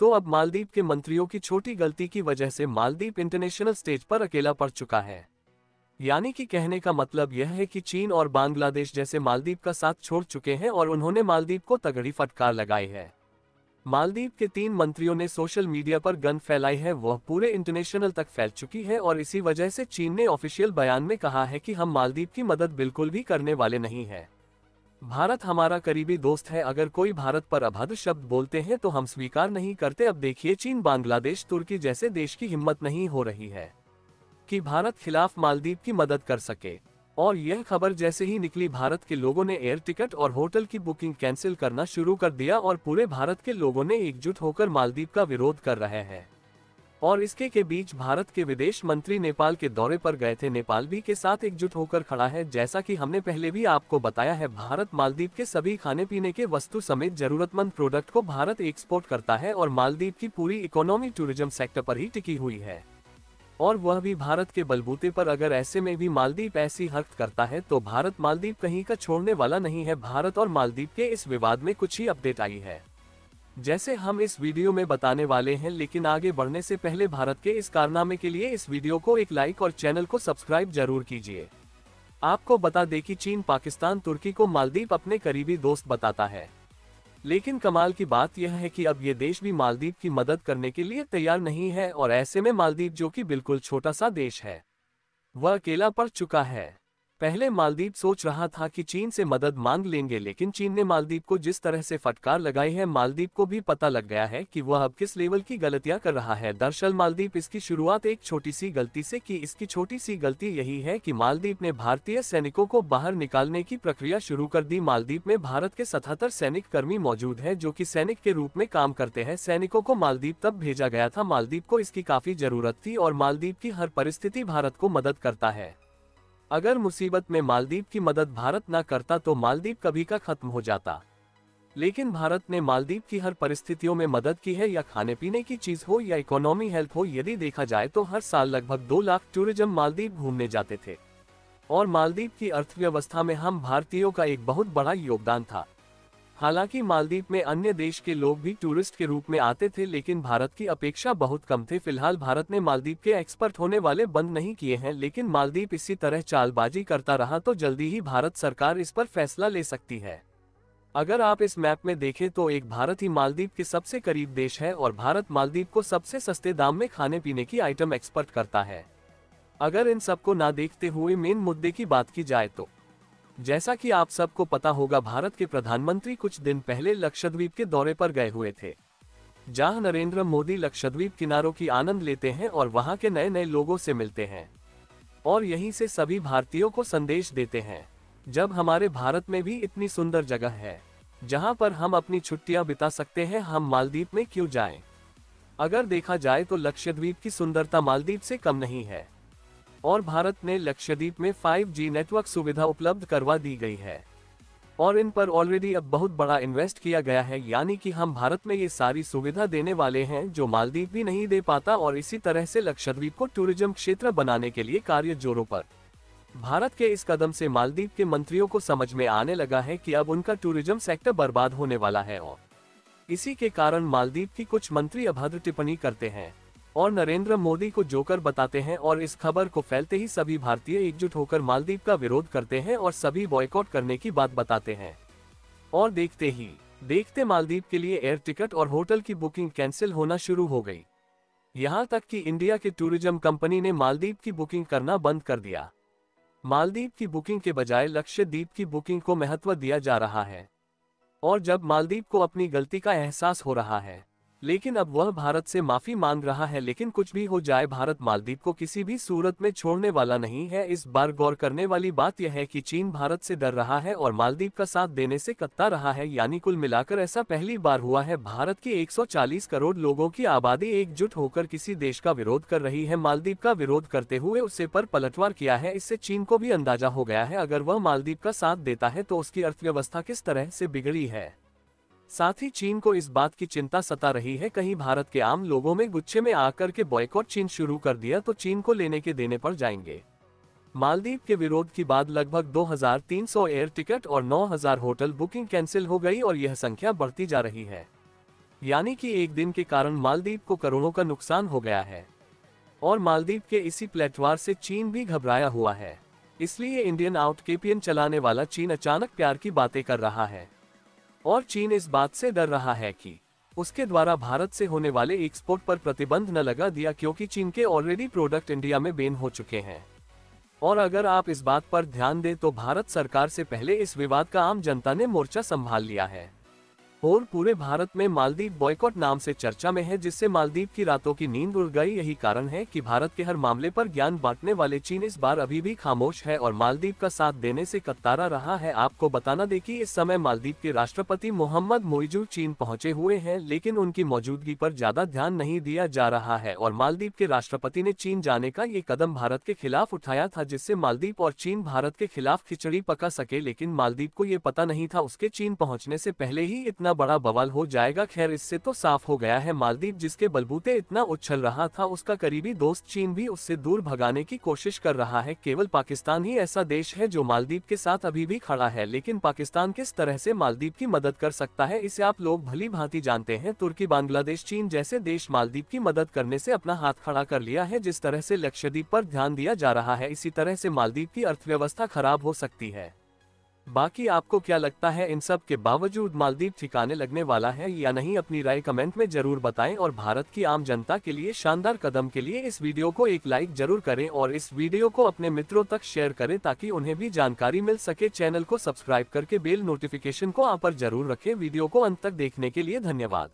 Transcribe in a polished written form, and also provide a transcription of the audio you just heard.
तो अब मालदीव के मंत्रियों की छोटी गलती की वजह से मालदीव इंटरनेशनल स्टेज पर अकेला पड़ चुका है। यानी कि कहने का मतलब यह है कि चीन और बांग्लादेश जैसे मालदीव का साथ छोड़ चुके हैं और उन्होंने मालदीव को तगड़ी फटकार लगाई है। मालदीव के 3 मंत्रियों ने सोशल मीडिया पर गन फैलाई है, वह पूरे इंटरनेशनल तक फैल चुकी है और इसी वजह से चीन ने ऑफिशियल बयान में कहा है कि हम मालदीव की मदद बिल्कुल भी करने वाले नहीं है। भारत हमारा करीबी दोस्त है, अगर कोई भारत पर अभद्र शब्द बोलते हैं तो हम स्वीकार नहीं करते। अब देखिए चीन, बांग्लादेश, तुर्की जैसे देश की हिम्मत नहीं हो रही है कि भारत खिलाफ मालदीव की मदद कर सके। और यह खबर जैसे ही निकली, भारत के लोगों ने एयर टिकट और होटल की बुकिंग कैंसिल करना शुरू कर दिया और पूरे भारत के लोगों ने एकजुट होकर मालदीव का विरोध कर रहे हैं। और इसके के बीच भारत के विदेश मंत्री नेपाल के दौरे पर गए थे। नेपाल भी के साथ एकजुट होकर खड़ा है। जैसा कि हमने पहले भी आपको बताया है, भारत मालदीव के सभी खाने पीने के वस्तु समेत जरूरतमंद प्रोडक्ट को भारत एक्सपोर्ट करता है और मालदीव की पूरी इकोनॉमी टूरिज्म सेक्टर पर ही टिकी हुई है, और वह भी भारत के बलबूते पर। अगर ऐसे में भी मालदीव ऐसी हरकत करता है तो भारत मालदीव कहीं का छोड़ने वाला नहीं है। भारत और मालदीव के इस विवाद में कुछ ही अपडेट आई है, जैसे हम इस वीडियो में बताने वाले हैं। लेकिन आगे बढ़ने से पहले भारत के इस कारनामे के लिए इस वीडियो को एक लाइक और चैनल को सब्सक्राइब जरूर कीजिए। आपको बता दें कि चीन, पाकिस्तान, तुर्की को मालदीव अपने करीबी दोस्त बताता है, लेकिन कमाल की बात यह है कि अब ये देश भी मालदीव की मदद करने के लिए तैयार नहीं है। और ऐसे में मालदीव, जो कि बिल्कुल छोटा सा देश है, वह अकेला पड़ चुका है। पहले मालदीव सोच रहा था कि चीन से मदद मांग लेंगे, लेकिन चीन ने मालदीव को जिस तरह से फटकार लगाई है, मालदीव को भी पता लग गया है कि वह अब किस लेवल की गलतियां कर रहा है। दरअसल मालदीव इसकी शुरुआत एक छोटी सी गलती से की। इसकी छोटी सी गलती यही है कि मालदीव ने भारतीय सैनिकों को बाहर निकालने की प्रक्रिया शुरू कर दी। मालदीव में भारत के 77 सैनिक कर्मी मौजूद है, जो कि सैनिक के रूप में काम करते हैं। सैनिकों को मालदीव तब भेजा गया था, मालदीव को इसकी काफी जरूरत थी और मालदीव की हर परिस्थिति भारत को मदद करता है। अगर मुसीबत में मालदीव की मदद भारत ना करता तो मालदीव कभी का खत्म हो जाता। लेकिन भारत ने मालदीव की हर परिस्थितियों में मदद की है, या खाने पीने की चीज हो या इकोनॉमी हेल्प हो। यदि देखा जाए तो हर साल लगभग 2 लाख टूरिज्म मालदीव घूमने जाते थे, और मालदीव की अर्थव्यवस्था में हम भारतीयों का एक बहुत बड़ा योगदान था। हालांकि मालदीव में अन्य देश के लोग भी टूरिस्ट के रूप में आते थे, लेकिन भारत की अपेक्षा बहुत कम थे। फिलहाल भारत ने मालदीव के एक्सपर्ट होने वाले बंद नहीं किए हैं, लेकिन मालदीव इसी तरह चालबाजी करता रहा तो जल्दी ही भारत सरकार इस पर फैसला ले सकती है। अगर आप इस मैप में देखें तो एक भारत ही मालदीव के सबसे करीब देश है, और भारत मालदीव को सबसे सस्ते दाम में खाने पीने की आइटम एक्सपोर्ट करता है। अगर इन सबको ना देखते हुए मेन मुद्दे की बात की जाए तो जैसा कि आप सबको पता होगा, भारत के प्रधानमंत्री कुछ दिन पहले लक्षद्वीप के दौरे पर गए हुए थे, जहां नरेंद्र मोदी लक्षद्वीप किनारों की आनंद लेते हैं और वहां के नए नए लोगों से मिलते हैं, और यहीं से सभी भारतीयों को संदेश देते हैं, जब हमारे भारत में भी इतनी सुंदर जगह है जहां पर हम अपनी छुट्टियां बिता सकते हैं, हम मालदीव में क्यों जाएं? अगर देखा जाए तो लक्षद्वीप की सुंदरता मालदीव से कम नहीं है, और भारत ने लक्षद्वीप में 5G नेटवर्क सुविधा उपलब्ध करवा दी गई है, और इन पर ऑलरेडी अब बहुत बड़ा इन्वेस्ट किया गया है। यानी कि हम भारत में ये सारी सुविधा देने वाले हैं जो मालदीव भी नहीं दे पाता, और इसी तरह से लक्षद्वीप को टूरिज्म क्षेत्र बनाने के लिए कार्य जोरों पर। भारत के इस कदम से मालदीव के मंत्रियों को समझ में आने लगा है कि अब उनका टूरिज्म सेक्टर बर्बाद होने वाला है, और इसी के कारण मालदीव की कुछ मंत्री अभद्र टिप्पणी करते हैं और नरेंद्र मोदी को जोकर बताते हैं, और इस खबर को फैलते ही सभी भारतीय एकजुट होकर मालदीव का विरोध करते हैं और सभी बॉयकॉट करने की बात बताते हैं। और देखते ही देखते मालदीव के लिए एयर टिकट और होटल की बुकिंग कैंसिल होना शुरू हो गई। यहां तक कि इंडिया के टूरिज्म कंपनी ने मालदीव की बुकिंग करना बंद कर दिया। मालदीव की बुकिंग के बजाय लक्षद्वीप की बुकिंग को महत्व दिया जा रहा है, और जब मालदीव को अपनी गलती का एहसास हो रहा है, लेकिन अब वह भारत से माफी मांग रहा है। लेकिन कुछ भी हो जाए, भारत मालदीव को किसी भी सूरत में छोड़ने वाला नहीं है। इस बार गौर करने वाली बात यह है कि चीन भारत से डर रहा है और मालदीव का साथ देने से कतरा रहा है। यानी कुल मिलाकर ऐसा पहली बार हुआ है। भारत के 140 करोड़ लोगों की आबादी एकजुट होकर किसी देश का विरोध कर रही है। मालदीव का विरोध करते हुए उससे पर पलटवार किया है। इससे चीन को भी अंदाजा हो गया है, अगर वह मालदीव का साथ देता है तो उसकी अर्थव्यवस्था किस तरह से बिगड़ी है। साथ ही चीन को इस बात की चिंता सता रही है, कहीं भारत के आम लोगों में गुच्छे में आकर के बॉयकॉट चीन शुरू कर दिया तो चीन को लेने के देने पड़ जाएंगे। मालदीव के विरोध के बाद लगभग 2300 एयर टिकट और 9000 होटल बुकिंग कैंसिल हो गई, और यह संख्या बढ़ती जा रही है। यानी कि एक दिन के कारण मालदीव को करोड़ों का नुकसान हो गया है। और मालदीव के इसी पलटवार से चीन भी घबराया हुआ है। इसलिए इंडियन आउटकेपियन चलाने वाला चीन अचानक प्यार की बातें कर रहा है। और चीन इस बात से डर रहा है कि उसके द्वारा भारत से होने वाले एक्सपोर्ट पर प्रतिबंध न लगा दिया, क्योंकि चीन के ऑलरेडी प्रोडक्ट इंडिया में बैन हो चुके हैं। और अगर आप इस बात पर ध्यान दें तो भारत सरकार से पहले इस विवाद का आम जनता ने मोर्चा संभाल लिया है। और पूरे भारत में मालदीव बॉयकॉट नाम से चर्चा में है, जिससे मालदीव की रातों की नींद उड़ गई। यही कारण है कि भारत के हर मामले पर ज्ञान बांटने वाले चीन इस बार अभी भी खामोश है और मालदीव का साथ देने से कतरा रहा है। आपको बताना दे कि इस समय मालदीव के राष्ट्रपति मोहम्मद मोइजू चीन पहुंचे हुए हैं, लेकिन उनकी मौजूदगी पर ज्यादा ध्यान नहीं दिया जा रहा है। और मालदीव के राष्ट्रपति ने चीन जाने का ये कदम भारत के खिलाफ उठाया था, जिससे मालदीव और चीन भारत के खिलाफ खिचड़ी पका सके। लेकिन मालदीव को ये पता नहीं था उसके चीन पहुंचने से पहले ही इतना बड़ा बवाल हो जाएगा। खैर, इससे तो साफ हो गया है मालदीव जिसके बलबूते इतना उछल रहा था, उसका करीबी दोस्त चीन भी उससे दूर भगाने की कोशिश कर रहा है। केवल पाकिस्तान ही ऐसा देश है जो मालदीव के साथ अभी भी खड़ा है। लेकिन पाकिस्तान किस तरह से मालदीव की मदद कर सकता है, इसे आप लोग भली भांति जानते हैं। तुर्की, बांग्लादेश, चीन जैसे देश मालदीव की मदद करने से अपना हाथ खड़ा कर लिया है। जिस तरह से लक्षद्वीप पर ध्यान दिया जा रहा है, इसी तरह से मालदीव की अर्थव्यवस्था खराब हो सकती है। बाकी आपको क्या लगता है, इन सब के बावजूद मालदीव ठिकाने लगने वाला है या नहीं? अपनी राय कमेंट में जरूर बताएं। और भारत की आम जनता के लिए शानदार कदम के लिए इस वीडियो को एक लाइक जरूर करें और इस वीडियो को अपने मित्रों तक शेयर करें ताकि उन्हें भी जानकारी मिल सके। चैनल को सब्सक्राइब करके बेल नोटिफिकेशन को ऑन पर जरूर रखें। वीडियो को अंत तक देखने के लिए धन्यवाद।